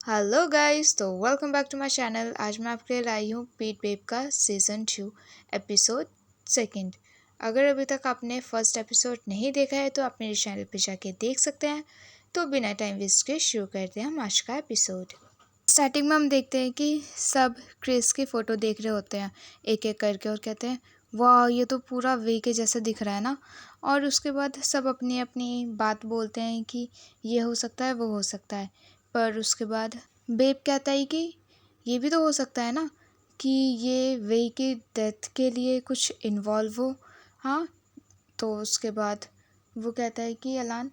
Hello guys, तो welcome back to my channel. आज मैं आपके लिए लाई हूँ पीट बेब का सीज़न 2 एपिसोड सेकंड। अगर अभी तक आपने फर्स्ट एपिसोड नहीं देखा है तो आप मेरे चैनल पे जाके देख सकते हैं। तो बिना टाइम वेस्ट के शुरू करते हैं हम आज का एपिसोड। स्टार्टिंग में हम देखते हैं कि सब क्रिस की फ़ोटो देख रहे होते हैं एक एक करके और कहते हैं वाह, ये तो पूरा वे के जैसा दिख रहा है ना। और उसके बाद सब अपनी अपनी बात बोलते हैं कि ये हो सकता है, वो हो सकता है। पर उसके बाद बेब कहता है कि ये भी तो हो सकता है ना कि ये वे की डेथ के लिए कुछ इन्वॉल्व हो। हाँ, तो उसके बाद वो कहता है कि अलान,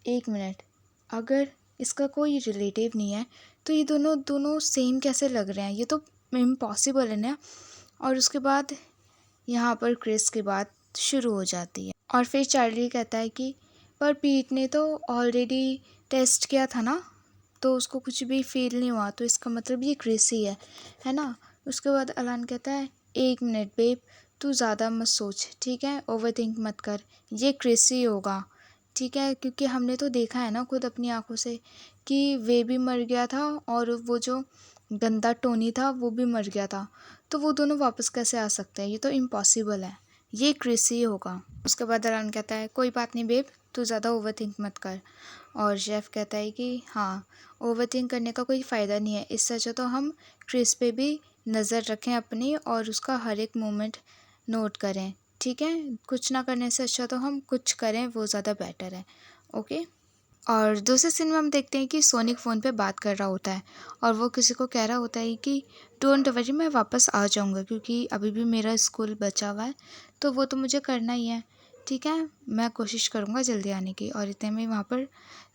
एक मिनट, अगर इसका कोई रिलेटिव नहीं है तो ये दोनों दोनों सेम कैसे लग रहे हैं? ये तो इम्पॉसिबल है ना। और उसके बाद यहाँ पर क्रिस की बात शुरू हो जाती है और फिर चार्ली कहता है कि पर पीट ने तो ऑलरेडी टेस्ट किया था ना, तो उसको कुछ भी फील नहीं हुआ, तो इसका मतलब ये क्रिस ही है ना। उसके बाद अलान कहता है एक मिनट बेब, तू ज़्यादा मत सोच, ठीक है, ओवर थिंक मत कर, ये क्रिस ही होगा, ठीक है, क्योंकि हमने तो देखा है ना खुद अपनी आंखों से कि वे भी मर गया था और वो जो गंदा टोनी था वो भी मर गया था। तो वो दोनों वापस कैसे आ सकते हैं? ये तो इम्पॉसिबल है, ये क्रिस ही होगा। उसके बाद अलान कहता है कोई बात नहीं बेब, तू ज़्यादा ओवर थिंक मत कर। और जेफ कहता है कि हाँ, ओवर थिंक करने का कोई फ़ायदा नहीं है, इससे अच्छा तो हम क्रिस पे भी नज़र रखें अपनी और उसका हर एक मोमेंट नोट करें, ठीक है। कुछ ना करने से अच्छा तो हम कुछ करें, वो ज़्यादा बेटर है। ओके। और दूसरे सीन में हम देखते हैं कि सोनिक फ़ोन पे बात कर रहा होता है और वो किसी को कह रहा होता है कि डोंट वरी, मैं वापस आ जाऊंगा क्योंकि अभी भी मेरा स्कूल बचा हुआ है, तो वो तो मुझे करना ही है, ठीक है, मैं कोशिश करूँगा जल्दी आने की। और इतने में वहाँ पर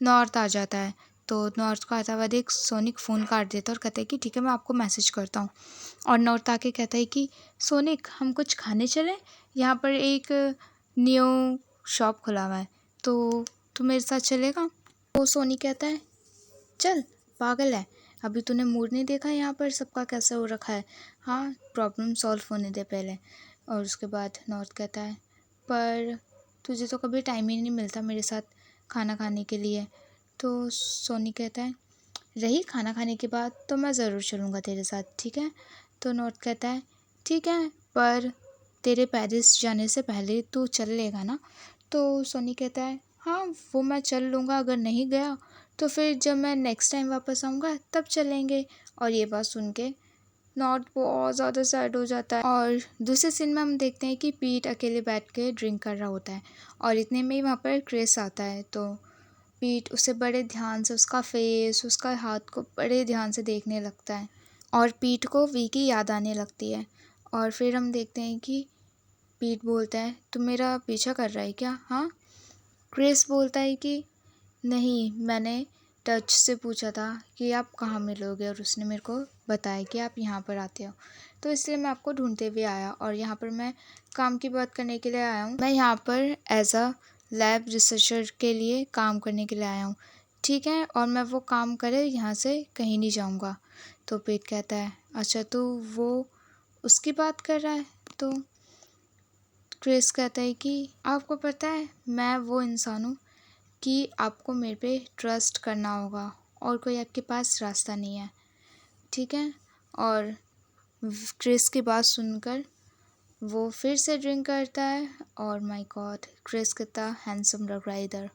नॉर्थ आ जाता है, तो नॉर्थ को आता हुआ देख सोनिक फ़ोन काट देता है और कहता है कि ठीक है, मैं आपको मैसेज करता हूँ। और नॉर्थ आके कहता है कि सोनिक, हम कुछ खाने चलें, यहाँ पर एक न्यू शॉप खुला हुआ है, तो तू मेरे साथ चलेगा? तो सोनी कहता है चल, पागल है, अभी तूने मूड नहीं देखा यहाँ पर सबका कैसा हो रखा है, हाँ, प्रॉब्लम सॉल्व होने दे पहले। और उसके बाद नॉर्थ कहता है पर तुझे तो कभी टाइम ही नहीं मिलता मेरे साथ खाना खाने के लिए। तो सोनी कहता है रही खाना खाने की बात तो मैं ज़रूर चलूँगा तेरे साथ, ठीक है। तो नॉर्थ कहता है ठीक है, पर तेरे पेरिस जाने से पहले तू चल लेगा ना? तो सोनी कहता है हाँ, वो मैं चल लूँगा, अगर नहीं गया तो फिर जब मैं नेक्स्ट टाइम वापस आऊँगा तब चलेंगे। और ये बात सुन के नॉर्थ बहुत ज़्यादा सैड हो जाता है। और दूसरे सीन में हम देखते हैं कि पीट अकेले बैठ के ड्रिंक कर रहा होता है और इतने में ही वहाँ पर क्रिस आता है। तो पीट उसे बड़े ध्यान से, उसका फेस, उसका हाथ को बड़े ध्यान से देखने लगता है और पीट को वी की याद आने लगती है। और फिर हम देखते हैं कि पीट बोलता है तुम मेरा पीछा कर रहा है क्या? हाँ। क्रिस बोलता है कि नहीं, मैंने टच से पूछा था कि आप कहाँ मिलोगे और उसने मेरे को बताया कि आप यहाँ पर आते हो, तो इसलिए मैं आपको ढूंढते हुए आया और यहाँ पर मैं काम की बात करने के लिए आया हूँ। मैं यहाँ पर एज अ लैब रिसर्चर के लिए काम करने के लिए आया हूँ, ठीक है, और मैं वो काम करे यहाँ से कहीं नहीं जाऊँगा। तो पीट कहता है अच्छा, तो वो उसकी बात कर रहा है? तो क्रिस कहता है कि आपको पता है मैं वो इंसान हूँ कि आपको मेरे पे ट्रस्ट करना होगा और कोई आपके पास रास्ता नहीं है, ठीक है। और क्रिस की बात सुनकर वो फिर से ड्रिंक करता है और माय गॉड, क्रिस कितना हैंडसम लग रहा है इधर।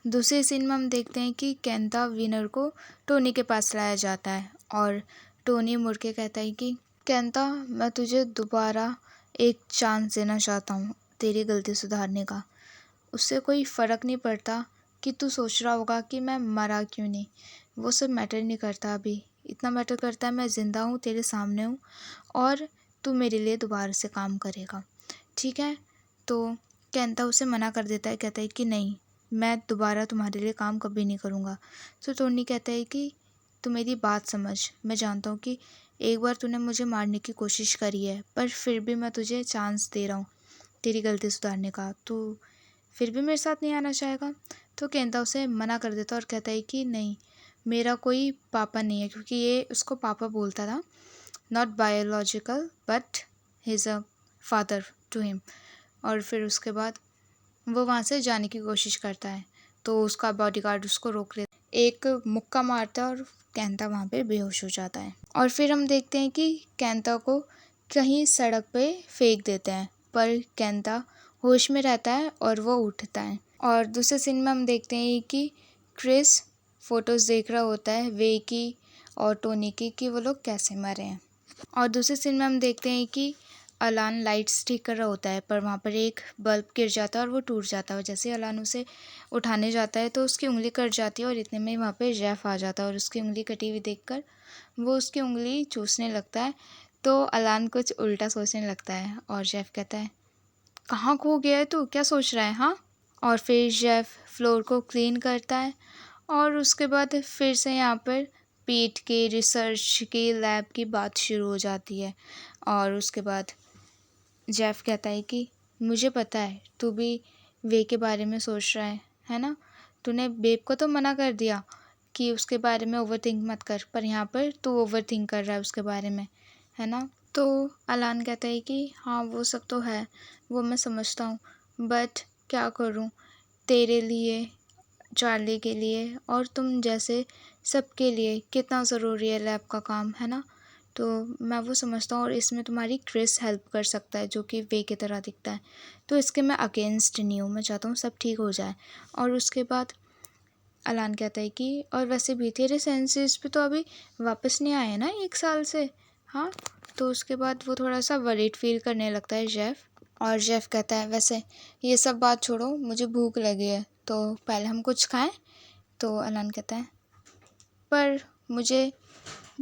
दूसरे सीन में हम देखते हैं कि केंता विनर को टोनी के पास लाया जाता है और टोनी मुड़ के कहता है कि केंता, मैं तुझे दोबारा एक चांस देना चाहता हूँ तेरी गलती सुधारने का। उससे कोई फ़र्क नहीं पड़ता कि तू सोच रहा होगा कि मैं मरा क्यों नहीं, वो सब मैटर नहीं करता। अभी इतना मैटर करता है मैं ज़िंदा हूँ, तेरे सामने हूँ और तू मेरे लिए दोबारा से काम करेगा, ठीक है। तो केंता उसे मना कर देता है, कहता है कि नहीं, मैं दोबारा तुम्हारे लिए काम कभी नहीं करूँगा। तो टोनी कहता है कि तू मेरी बात समझ, मैं जानता हूँ कि एक बार तूने मुझे मारने की कोशिश करी है, पर फिर भी मैं तुझे चांस दे रहा हूँ तेरी गलती सुधारने का, तू फिर भी मेरे साथ नहीं आना चाहेगा? तो केंता उसे मना कर देता और कहता है कि नहीं, मेरा कोई पापा नहीं है, क्योंकि ये उसको पापा बोलता था, not biological but he is a father to him. और फिर उसके बाद वो वहाँ से जाने की कोशिश करता है तो उसका बॉडीगार्ड उसको रोक लेता है, एक मुक्का मारता है और कैंता वहाँ पे बेहोश हो जाता है। और फिर हम देखते हैं कि कैंता को कहीं सड़क पे फेंक देते हैं, पर कैंता होश में रहता है और वो उठता है। और दूसरे सीन में हम देखते हैं कि क्रिस फोटोज़ देख रहा होता है वे की और टोनी की कि वो लोग कैसे मरे हैं। और दूसरे सीन में हम देखते हैं कि अलान लाइट्स ठीक कर रहा होता है, पर वहाँ पर एक बल्ब गिर जाता है और वो टूट जाता है। और जैसे अलान उसे उठाने जाता है तो उसकी उंगली कट जाती है और इतने में वहाँ पे जेफ आ जाता है और उसकी उंगली कटी हुई देखकर वो उसकी उंगली चूसने लगता है। तो अलान कुछ उल्टा सोचने लगता है और जेफ कहता है, कहाँ खो गया है तू, क्या सोच रहा है हाँ? और फिर जेफ फ्लोर को क्लीन करता है और उसके बाद फिर से यहाँ पर पीट के रिसर्च की लैब की बात शुरू हो जाती है। और उसके बाद जेफ कहता है कि मुझे पता है तू भी वे के बारे में सोच रहा है ना? तूने बेब को तो मना कर दिया कि उसके बारे में ओवर थिंक मत कर, पर यहाँ पर तू ओवर थिंक कर रहा है उसके बारे में, है ना? तो अलान कहता है कि हाँ वो सब तो है, वो मैं समझता हूँ, बट क्या करूँ, तेरे लिए, चार्ली के लिए और तुम जैसे सबके लिए कितना ज़रूरी है लैब का काम, है ना? तो मैं वो समझता हूँ और इसमें तुम्हारी क्रिस हेल्प कर सकता है जो कि वे की तरह दिखता है। तो इसके मैं अगेंस्ट नहीं हूँ, मैं चाहता हूँ सब ठीक हो जाए। और उसके बाद अलान कहता है कि और वैसे भी तेरे सेंसेस भी तो अभी वापस नहीं आए ना 1 साल से, हाँ? तो उसके बाद वो थोड़ा सा वरीड फील करने लगता है जेफ। और जेफ कहता है वैसे ये सब बात छोड़ो, मुझे भूख लगी है तो पहले हम कुछ खाएं। तो अलान कहता है पर मुझे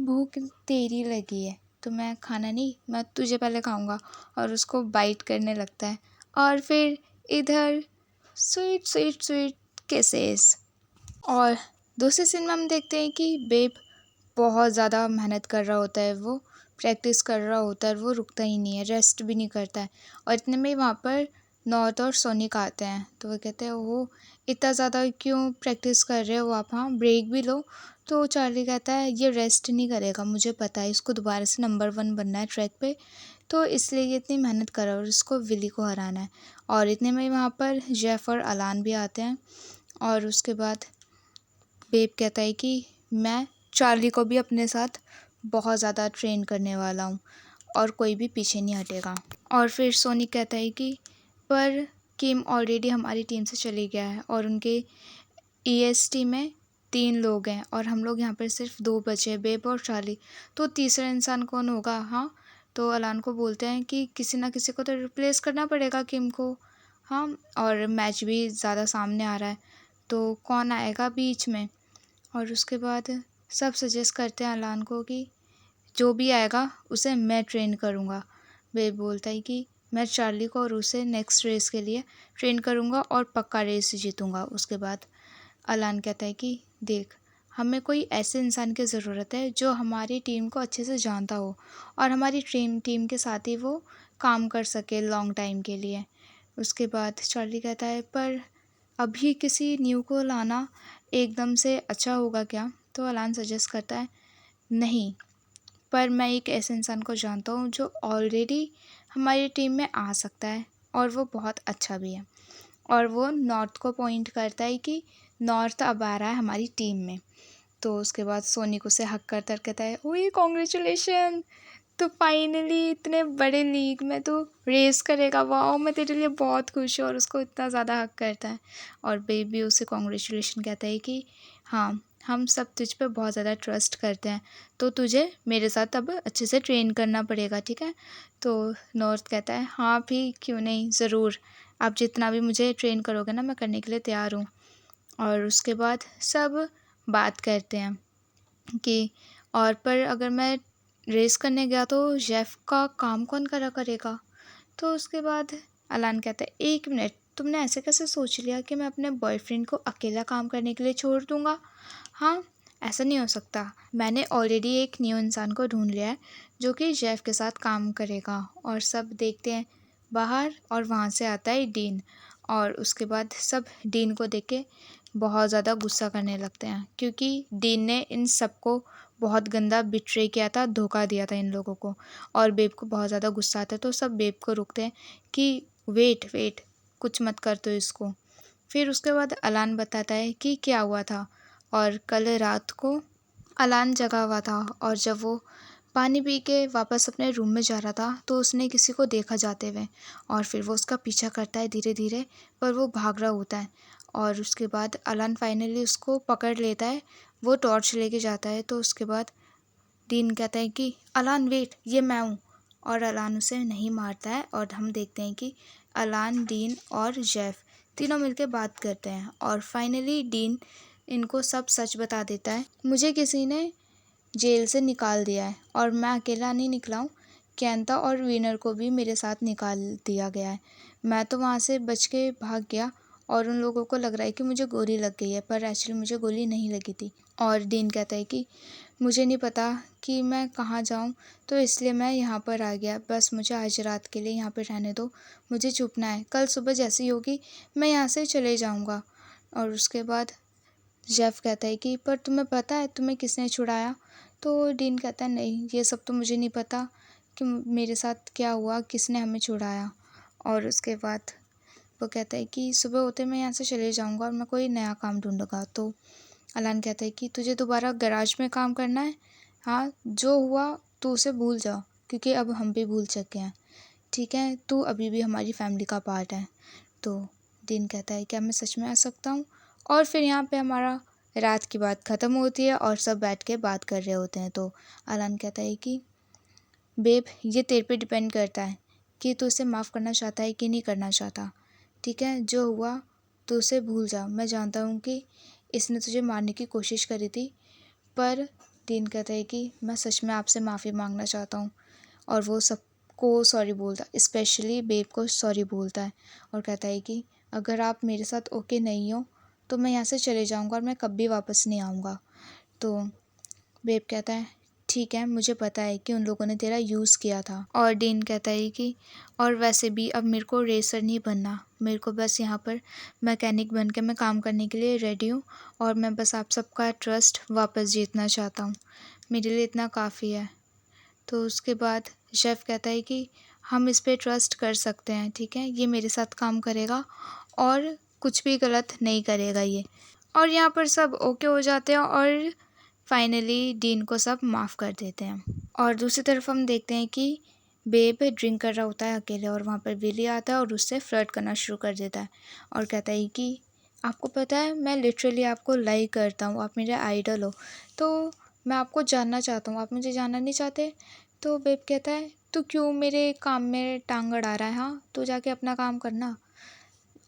भूख तेरी लगी है तो मैं खाना नहीं, मैं तुझे पहले खाऊंगा। और उसको बाइट करने लगता है और फिर इधर स्वीट स्वीट स्वीट किसेस। और दूसरे सीन में हम देखते हैं कि बेब बहुत ज़्यादा मेहनत कर रहा होता है, वो प्रैक्टिस कर रहा होता है, वो रुकता ही नहीं है, रेस्ट भी नहीं करता है। और इतने में वहाँ पर नॉर्थ और सोनिक आते हैं तो वो कहते हैं ओह इतना ज़्यादा क्यों प्रैक्टिस कर रहे हो आप, हाँ ब्रेक भी लो। तो चार्ली कहता है ये रेस्ट नहीं करेगा, मुझे पता है इसको दोबारा से नंबर 1 बनना है ट्रैक पे, तो इसलिए ये इतनी मेहनत कर रहा है और इसको विली को हराना है। और इतने में वहाँ पर जेफ और अलान भी आते हैं। और उसके बाद बेब कहता है कि मैं चार्ली को भी अपने साथ बहुत ज़्यादा ट्रेन करने वाला हूँ और कोई भी पीछे नहीं हटेगा। और फिर सोनिक कहता है कि पर किम ऑलरेडी हमारी टीम से चली गया है और उनके ईएसटी में 3 लोग हैं और हम लोग यहाँ पर सिर्फ 2 बचे हैं, बेब और चार्ली, तो तीसरा इंसान कौन होगा, हाँ? तो अलान को बोलते हैं कि किसी ना किसी को तो रिप्लेस करना पड़ेगा किम को, हाँ? और मैच भी ज़्यादा सामने आ रहा है तो कौन आएगा बीच में? और उसके बाद सब सजेस्ट करते हैं अलान को कि जो भी आएगा उसे मैं ट्रेन करूँगा। वे बोलता है कि मैं चार्ली को और उसे नेक्स्ट रेस के लिए ट्रेन करूँगा और पक्का रेस जीतूँगा। उसके बाद अलान कहता है कि देख हमें कोई ऐसे इंसान की ज़रूरत है जो हमारी टीम को अच्छे से जानता हो और हमारी टीम के साथ ही वो काम कर सके लॉन्ग टाइम के लिए। उसके बाद चार्ली कहता है पर अभी किसी न्यू को लाना एकदम से अच्छा होगा क्या? तो अलान सजेस्ट करता है नहीं, पर मैं एक ऐसे इंसान को जानता हूँ जो ऑलरेडी हमारी टीम में आ सकता है और वो बहुत अच्छा भी है। और वो नॉर्थ को पॉइंट करता है कि नॉर्थ अब आ रहा है हमारी टीम में। तो उसके बाद सोनिक उसे हक कर कहता है ओए कॉन्ग्रेचुलेशन, तो फाइनली इतने बड़े लीग में तो रेस करेगा, वाह मैं तेरे लिए बहुत खुश हूँ। और उसको इतना ज़्यादा हक करता है और बेबी उसे कॉन्ग्रेचुलेशन कहता है कि हाँ हम सब तुझ पे बहुत ज़्यादा ट्रस्ट करते हैं तो तुझे मेरे साथ अब अच्छे से ट्रेन करना पड़ेगा, ठीक है? तो नॉर्थ कहता है हाँ भी क्यों नहीं, ज़रूर, आप जितना भी मुझे ट्रेन करोगे ना मैं करने के लिए तैयार हूँ। और उसके बाद सब बात करते हैं कि और पर अगर मैं रेस करने गया तो जेफ का काम कौन करेगा? तो उसके बाद अलान कहता है 1 मिनट, तुमने ऐसे कैसे सोच लिया कि मैं अपने बॉयफ्रेंड को अकेला काम करने के लिए छोड़ दूँगा? हाँ, ऐसा नहीं हो सकता, मैंने ऑलरेडी एक न्यू इंसान को ढूंढ लिया है जो कि जेफ के साथ काम करेगा। और सब देखते हैं बाहर और वहाँ से आता है डीन। और उसके बाद सब डीन को देख के बहुत ज़्यादा गुस्सा करने लगते हैं क्योंकि डीन ने इन सबको बहुत गंदा बिट्रे किया था, धोखा दिया था इन लोगों को। और बेब को बहुत ज़्यादा गुस्सा आता है तो सब बेब को रोकते हैं कि वेट वेट, कुछ मत कर तो इसको। फिर उसके बाद अलान बताता है कि क्या हुआ था और कल रात को अलान जगा हुआ था और जब वो पानी पी के वापस अपने रूम में जा रहा था तो उसने किसी को देखा जाते हुए और फिर वो उसका पीछा करता है धीरे धीरे, पर वो भाग रहा होता है और उसके बाद अलान फाइनली उसको पकड़ लेता है। वो टॉर्च लेके जाता है तो उसके बाद डीन कहता है कि अलान वेट, ये मैं हूँ, और अलान उसे नहीं मारता है और हम देखते हैं कि अलान, डीन और जेफ तीनों मिलकर बात करते हैं और फाइनली डीन इनको सब सच बता देता है। मुझे किसी ने जेल से निकाल दिया है और मैं अकेला नहीं निकला हूँ, कैंता और विनर को भी मेरे साथ निकाल दिया गया है। मैं तो वहाँ से बच के भाग गया और उन लोगों को लग रहा है कि मुझे गोली लग गई है, पर एक्चुअली मुझे गोली नहीं लगी थी। और डीन कहता है कि मुझे नहीं पता कि मैं कहाँ जाऊँ, तो इसलिए मैं यहाँ पर आ गया, बस मुझे आज रात के लिए यहाँ पर रहने दो, मुझे छुपना है, कल सुबह जैसी होगी मैं यहाँ से चले जाऊँगा। और उसके बाद जेफ कहता है कि पर तुम्हें पता है तुम्हें किसने छुड़ाया? तो डीन कहता है नहीं, ये सब तो मुझे नहीं पता कि मेरे साथ क्या हुआ, किसने हमें छुड़ाया। और उसके बाद वो कहता है कि सुबह होते मैं यहाँ से चले जाऊँगा और मैं कोई नया काम ढूँढूँगा। तो अलान कहता है कि तुझे दोबारा गैराज में काम करना है? हाँ, जो हुआ तू उसे भूल जा, क्योंकि अब हम भी भूल चुके हैं, ठीक है? तू अभी भी हमारी फैमिली का पार्ट है। तो डीन कहता है क्या मैं सच में आ सकता हूँ? और फिर यहाँ पे हमारा रात की बात ख़त्म होती है और सब बैठ के बात कर रहे होते हैं। तो अलान कहता है कि बेब, ये तेरे पे डिपेंड करता है कि तू उसे माफ़ करना चाहता है कि नहीं करना चाहता, ठीक है? जो हुआ तू उसे भूल जा। मैं जानता हूँ कि इसने तुझे मारने की कोशिश करी थी, पर डीन कहता है कि मैं सच में आपसे माफ़ी मांगना चाहता हूँ। और वो सबको सॉरी बोलता है, स्पेशली बेब को सॉरी बोलता है और कहता है कि अगर आप मेरे साथ ओके नहीं हो तो मैं यहाँ से चले जाऊँगा और मैं कभी वापस नहीं आऊँगा। तो बेब कहता है ठीक है, मुझे पता है कि उन लोगों ने तेरा यूज़ किया था। और डीन कहता है कि और वैसे भी अब मेरे को रेसर नहीं बनना, मेरे को बस यहाँ पर मैकेनिक बन के मैं काम करने के लिए रेडी हूँ और मैं बस आप सबका ट्रस्ट वापस जीतना चाहता हूँ, मेरे लिए इतना काफ़ी है। तो उसके बाद शेफ़ कहता है कि हम इस पे ट्रस्ट कर सकते हैं, ठीक है? ये मेरे साथ काम करेगा और कुछ भी गलत नहीं करेगा ये। और यहाँ पर सब ओके हो जाते हैं और फाइनली डीन को सब माफ़ कर देते हैं। और दूसरी तरफ हम देखते हैं कि बेब ड्रिंक कर रहा होता है अकेले और वहाँ पर विली आता है और उससे फ्लर्ट करना शुरू कर देता है और कहता है कि आपको पता है मैं लिटरली आपको लाइक करता हूँ, आप मेरे आइडल हो, तो मैं आपको जानना चाहता हूँ, आप मुझे जानना नहीं चाहते? तो बेब कहता है तू क्यों मेरे काम में टांग अड़ा रहा है? हाँ, तू जाके अपना काम करना।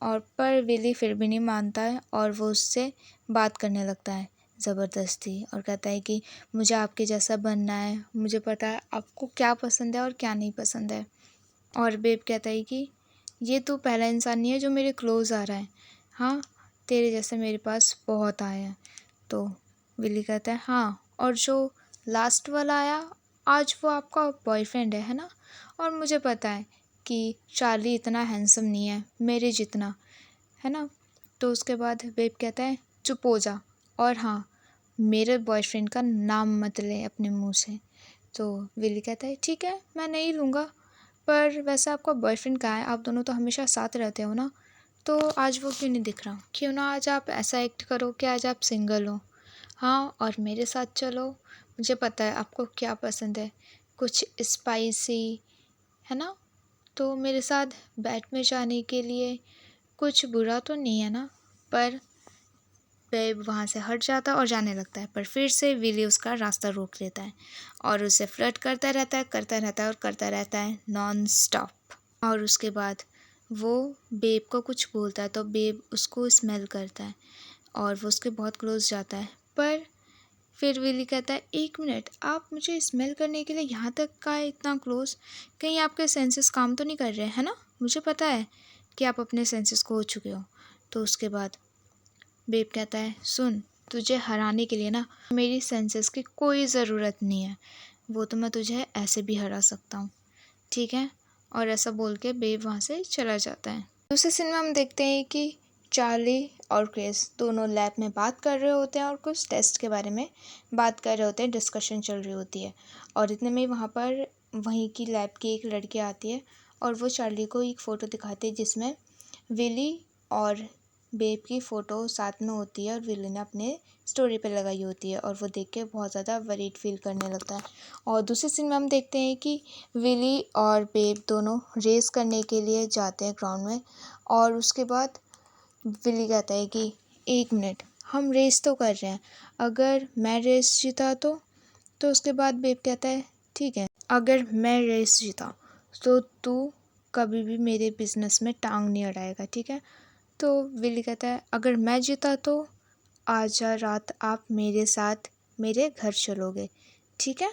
और पर विली फिर भी नहीं मानता है और वो उससे बात करने लगता है ज़बरदस्ती और कहता है कि मुझे आपके जैसा बनना है, मुझे पता है आपको क्या पसंद है और क्या नहीं पसंद है। और बेब कहता है कि ये तू पहला इंसान नहीं है जो मेरे क्लोज़ आ रहा है, हाँ, तेरे जैसे मेरे पास बहुत आए हैं। तो विली कहता है हाँ, और जो लास्ट वाला आया आज वो आपका बॉयफ्रेंड है ना? और मुझे पता है कि चार्ली इतना हैंडसम नहीं है मेरे जितना, है ना? तो उसके बाद बेब कहता है चुप हो जा और हाँ, मेरे बॉयफ्रेंड का नाम मत ले अपने मुंह से। तो विली कहता है ठीक है, मैं नहीं लूँगा, पर वैसे आपका बॉयफ्रेंड कहाँ है? आप दोनों तो हमेशा साथ रहते हो ना, तो आज वो क्यों नहीं दिख रहा? क्यों ना आज आप ऐसा एक्ट करो कि आज आप सिंगल हो, हाँ, और मेरे साथ चलो, मुझे पता है आपको क्या पसंद है, कुछ स्पाइसी, है ना? तो मेरे साथ बेड में जाने के लिए कुछ बुरा तो नहीं है ना? पर बेब वहाँ से हट जाता है और जाने लगता है, पर फिर से विली उसका रास्ता रोक लेता है और उसे फ्लर्ट करता रहता है, करता रहता है और करता रहता है नॉन स्टॉप। और उसके बाद वो बेब को कुछ बोलता है तो बेब उसको स्मेल करता है और वो उसके बहुत क्लोज जाता है, पर फिर विली कहता है एक मिनट, आप मुझे स्मेल करने के लिए यहाँ तक का है इतना क्लोज, कहीं आपके सेंसेस काम तो नहीं कर रहे हैं ना? मुझे पता है कि आप अपने सेंसेस खो चुके हो। तो उसके बाद बेब कहता है सुन, तुझे हराने के लिए ना मेरी सेंसेस की कोई ज़रूरत नहीं है, वो तो मैं तुझे ऐसे भी हरा सकता हूँ, ठीक है? और ऐसा बोल के बेब वहाँ से चला जाता है। दूसरे सीन में हम देखते हैं कि चार्ली और क्रिस दोनों लैब में बात कर रहे होते हैं और कुछ टेस्ट के बारे में बात कर रहे होते हैं, डिस्कशन चल रही होती है। और इतने में वहाँ पर वहीं की लैब की एक लड़की आती है और वो चार्ली को एक फ़ोटो दिखाती है जिसमें विली और बेब की फ़ोटो साथ में होती है और विली ने अपने स्टोरी पे लगाई होती है और वो देख के बहुत ज़्यादा वरीड फील करने लगता है। और दूसरे सीन में हम देखते हैं कि विली और बेब दोनों रेस करने के लिए जाते हैं ग्राउंड में। और उसके बाद विली कहता है कि 1 मिनट, हम रेस तो कर रहे हैं, अगर मैं रेस जीता तो उसके बाद बेब कहता है ठीक है, अगर मैं रेस जीता तो तू कभी भी मेरे बिजनेस में टांग नहीं अड़ाएगा, ठीक है। तो विली कहता है अगर मैं जीता तो आज रात आप मेरे साथ मेरे घर चलोगे, ठीक है।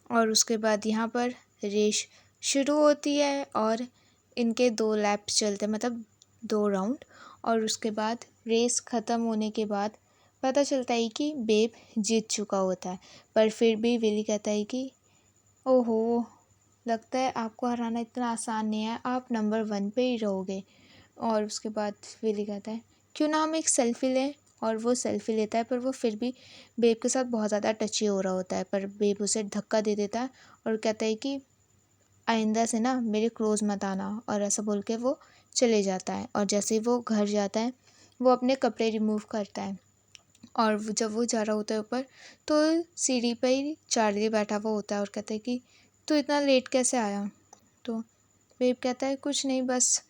और उसके बाद यहाँ पर रेस शुरू होती है और इनके 2 लैप्स चलते हैं, मतलब 2 राउंड। और उसके बाद रेस ख़त्म होने के बाद पता चलता है कि बेब जीत चुका होता है। पर फिर भी विली कहता है कि ओहो, लगता है आपको हराना इतना आसान नहीं है, आप नंबर 1 पे ही रहोगे। और उसके बाद विली कहता है क्यों ना हम एक सेल्फ़ी लें। और वो सेल्फ़ी लेता है, पर वो फिर भी बेब के साथ बहुत ज़्यादा टची हो रहा होता है। पर बेब उसे धक्का दे देता है और कहता है कि आइंदा से ना मेरे क्लोज़ मत आना, और ऐसा बोल के वो चले जाता है। और जैसे ही वो घर जाता है वो अपने कपड़े रिमूव करता है और जब वो जा रहा होता है ऊपर, तो सीढ़ी पे ही चार्ली बैठा हुआ होता है और कहता है कि तू इतना लेट कैसे आया। तो बेब कहता है कुछ नहीं, बस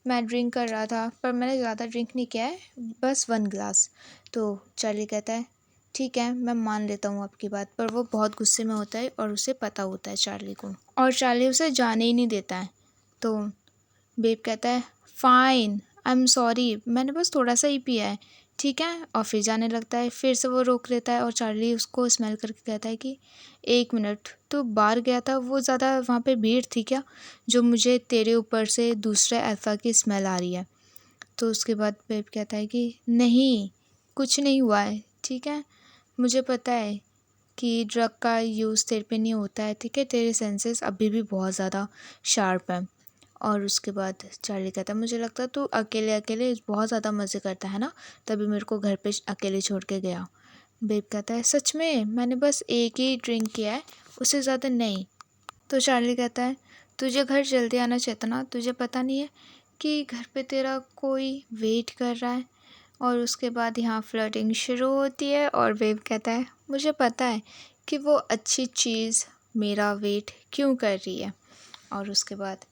मैं ड्रिंक कर रहा था, पर मैंने ज़्यादा ड्रिंक नहीं किया है, बस 1 ग्लास। तो चार्ली कहता है ठीक है, मैं मान लेता हूँ आपकी बात। पर वो बहुत गुस्से में होता है और उसे पता होता है चार्ली को, और चार्ली उसे जाने ही नहीं देता है। तो बेब कहता है फ़ाइन, आई एम सॉरी, मैंने बस थोड़ा सा ही पिया है, ठीक है। और फिर जाने लगता है। फिर से वो रोक लेता है और चार्ली उसको स्मेल करके कहता है कि 1 मिनट, तो बाहर गया था, वो ज़्यादा वहाँ पे भीड़ थी क्या जो मुझे तेरे ऊपर से दूसरे अल्फ़ा की स्मेल आ रही है। तो उसके बाद बेब कहता है कि नहीं, कुछ नहीं हुआ है, ठीक है। मुझे पता है कि ड्रग का यूज़ तेरे पे नहीं होता है, ठीक है, तेरे सेंसेस अभी भी बहुत ज़्यादा शार्प हैं। और उसके बाद चार्ली कहता है मुझे लगता है तू अकेले अकेले बहुत ज़्यादा मज़े करता है ना, तभी मेरे को घर पे अकेले छोड़ के गया। बेब कहता है सच में, मैंने बस एक ही ड्रिंक किया है, उससे ज़्यादा नहीं। तो चार्ली कहता है तुझे घर जल्दी आना चाहिए था ना, तुझे पता नहीं है कि घर पे तेरा कोई वेट कर रहा है। और उसके बाद यहाँ फ्लर्टिंग शुरू होती है और बेब कहता है मुझे पता है कि वो अच्छी चीज़ मेरा वेट क्यों कर रही है। और उसके बाद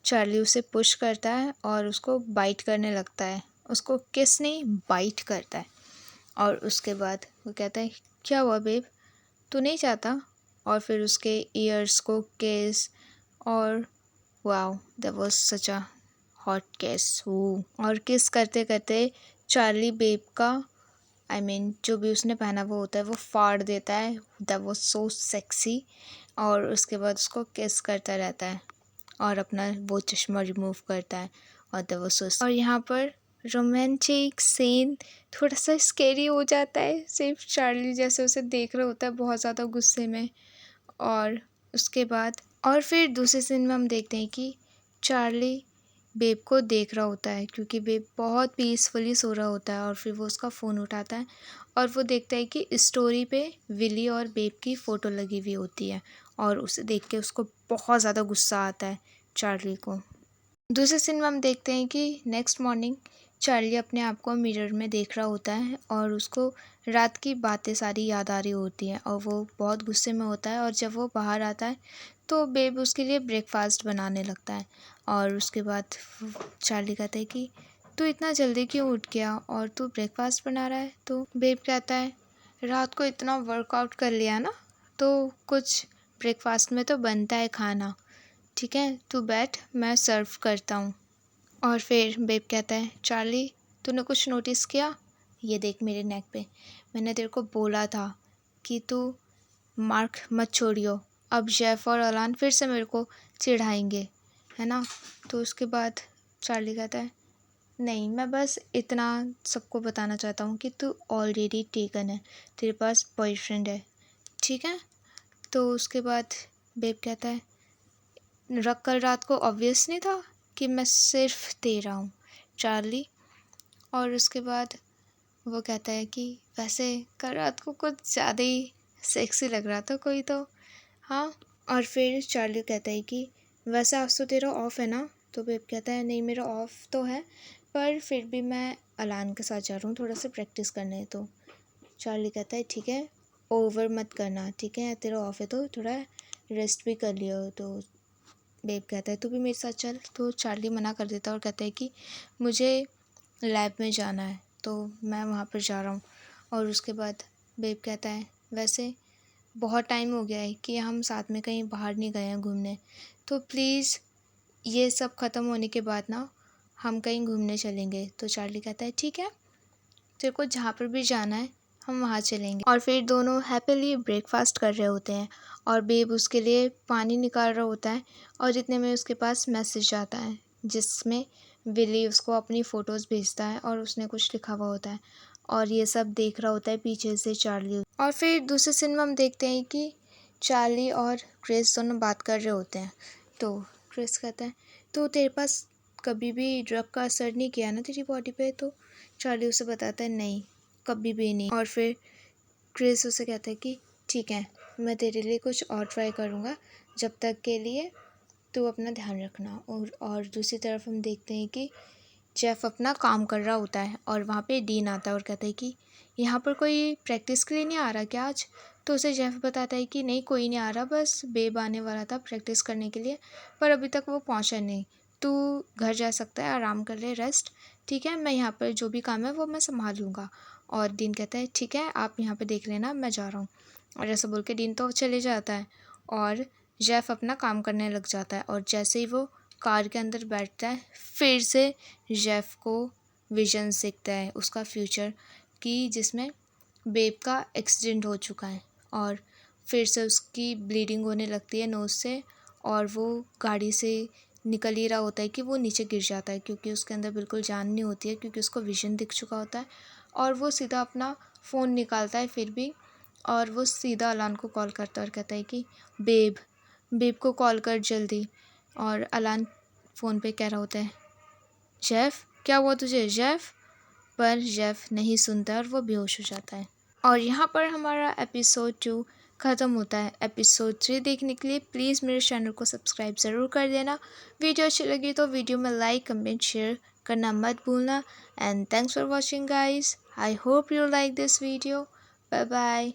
चार्ली उसे पुश करता है और उसको बाइट करने लगता है, उसको किस नहीं बाइट करता है। और उसके बाद वो कहता है क्या हुआ बेब, तू नहीं चाहता। और फिर उसके ईयर्स को किस, और wow that was such a hot किस। वो और किस करते करते चार्ली बेब का जो भी उसने पहना वो होता है वो फाड़ देता है, दैट वाज सो सेक्सी। और उसके बाद उसको किस करता रहता है और अपना वो चश्मा रिमूव करता है। और द वो और यहाँ पर रोमांटिक सीन थोड़ा सा स्केरी हो जाता है, सिर्फ चार्ली जैसे उसे देख रहा होता है बहुत ज़्यादा गुस्से में। और उसके बाद और फिर दूसरे सीन में हम देखते हैं कि चार्ली बेब को देख रहा होता है, क्योंकि बेब बहुत पीसफुली सो रहा होता है। और फिर वो उसका फ़ोन उठाता है और वो देखता है कि स्टोरी पे विली और बेब की फ़ोटो लगी हुई होती है। और उसे देख के उसको बहुत ज़्यादा गुस्सा आता है चार्ली को। दूसरे सीन में हम देखते हैं कि नेक्स्ट मॉर्निंग चार्ली अपने आप को मिरर में देख रहा होता है और उसको रात की बातें सारी याद आ रही होती हैं और वो बहुत गुस्से में होता है। और जब वो बाहर आता है तो बेब उसके लिए ब्रेकफास्ट बनाने लगता है। और उसके बाद चार्ली कहता है कि तू इतना जल्दी क्यों उठ गया और तू ब्रेकफास्ट बना रहा है। तो बेब कहता है रात को इतना वर्कआउट कर लिया ना, तो कुछ ब्रेकफास्ट में तो बनता है खाना, ठीक है, तू बैठ, मैं सर्व करता हूँ। और फिर बेब कहता है चार्ली तूने कुछ नोटिस किया, ये देख मेरे नेक पे, मैंने तेरे को बोला था कि तू मार्क मत छोड़ियो, अब जेफ और अलान फिर से मेरे को चिढ़ाएंगे, है ना। तो उसके बाद चार्ली कहता है नहीं, मैं बस इतना सबको बताना चाहता हूँ कि तू ऑलरेडी टेकन है, तेरे पास बॉयफ्रेंड है, ठीक है। तो उसके बाद बेब कहता है कल रात को ऑब्वियस नहीं था कि मैं सिर्फ दे रहा हूँ चार्ली। और उसके बाद वो कहता है कि वैसे कल रात को कुछ ज़्यादा ही सेक्सी लग रहा था कोई तो, हाँ। और फिर चार्ली कहता है कि वैसे आज तो तेरा ऑफ है ना। तो बेब कहता है नहीं, मेरा ऑफ तो है, पर फिर भी मैं अलान के साथ जा रहा हूँ थोड़ा सा प्रैक्टिस करने। तो चार्ली कहता है ठीक है, ओवर मत करना, ठीक है, तेरा ऑफ है तो थोड़ा रेस्ट भी कर लियो। तो बेब कहता है तू भी मेरे साथ चल। तो चार्ली मना कर देता है और कहता है कि मुझे लैब में जाना है, तो मैं वहाँ पर जा रहा हूँ। और उसके बाद बेब कहता है वैसे बहुत टाइम हो गया है कि हम साथ में कहीं बाहर नहीं गए हैं घूमने, तो प्लीज़ ये सब ख़त्म होने के बाद ना हम कहीं घूमने चलेंगे। तो चार्ली कहता है ठीक है, तेरे को जहाँ पर भी जाना है हम वहाँ चलेंगे। और फिर दोनों हैप्पीली ब्रेकफास्ट कर रहे होते हैं और बेब उसके लिए पानी निकाल रहा होता है। और इतने में उसके पास मैसेज आता है जिसमें विली उसको अपनी फ़ोटोज़ भेजता है और उसने कुछ लिखा हुआ होता है और ये सब देख रहा होता है पीछे से चार्ली। और फिर दूसरे सीन में हम देखते हैं कि चार्ली और क्रिस दोनों बात कर रहे होते हैं। तो क्रिस कहता है तो तेरे पास कभी भी ड्रग का असर नहीं किया ना तेरी बॉडी पे? तो चार्ली उसे बताता है नहीं, कभी भी नहीं। और फिर क्रिस उसे कहता है कि ठीक है, मैं तेरे लिए कुछ और ट्राई करूँगा, जब तक के लिए तू अपना ध्यान रखना। और दूसरी तरफ हम देखते हैं कि जेफ अपना काम कर रहा होता है और वहाँ पे डीन आता है और कहता है कि यहाँ पर कोई प्रैक्टिस के लिए नहीं आ रहा क्या आज? तो उसे जेफ बताता है कि नहीं, कोई नहीं आ रहा, बस बेब आने वाला था प्रैक्टिस करने के लिए, पर अभी तक वो पहुँचा नहीं। तू घर जा सकता है, आराम कर ले, रेस्ट, ठीक है, मैं यहाँ पर जो भी काम है वो मैं संभाल लूँगा। और डीन कहता है ठीक है, आप यहाँ पर देख लेना, मैं जा रहा हूँ। और ऐसा बोल के डीन तो चले जाता है और जेफ अपना काम करने लग जाता है। और जैसे ही वो कार के अंदर बैठता है फिर से जेफ को विजन्स दिखता है उसका फ्यूचर की, जिसमें बेब का एक्सीडेंट हो चुका है और फिर से उसकी ब्लीडिंग होने लगती है नोज़ से और वो गाड़ी से निकल ही रहा होता है कि वो नीचे गिर जाता है क्योंकि उसके अंदर बिल्कुल जान नहीं होती है क्योंकि उसको विजन दिख चुका होता है। और वो सीधा अपना फ़ोन निकालता है फिर भी, और वो सीधा अलान को कॉल करता है और कहता है कि बेब को कॉल कर जल्दी। और अलान फ़ोन पे कह रहा होता है जेफ क्या हुआ तुझे जेफ, पर जेफ नहीं सुनता और वो बेहोश हो जाता है। और यहाँ पर हमारा एपिसोड 2 ख़त्म होता है। एपिसोड 3 देखने के लिए प्लीज़ मेरे चैनल को सब्सक्राइब ज़रूर कर देना। वीडियो अच्छी लगी तो वीडियो में लाइक कमेंट शेयर करना मत भूलना। And thanks for watching guys, I hope you like this video. Bye bye.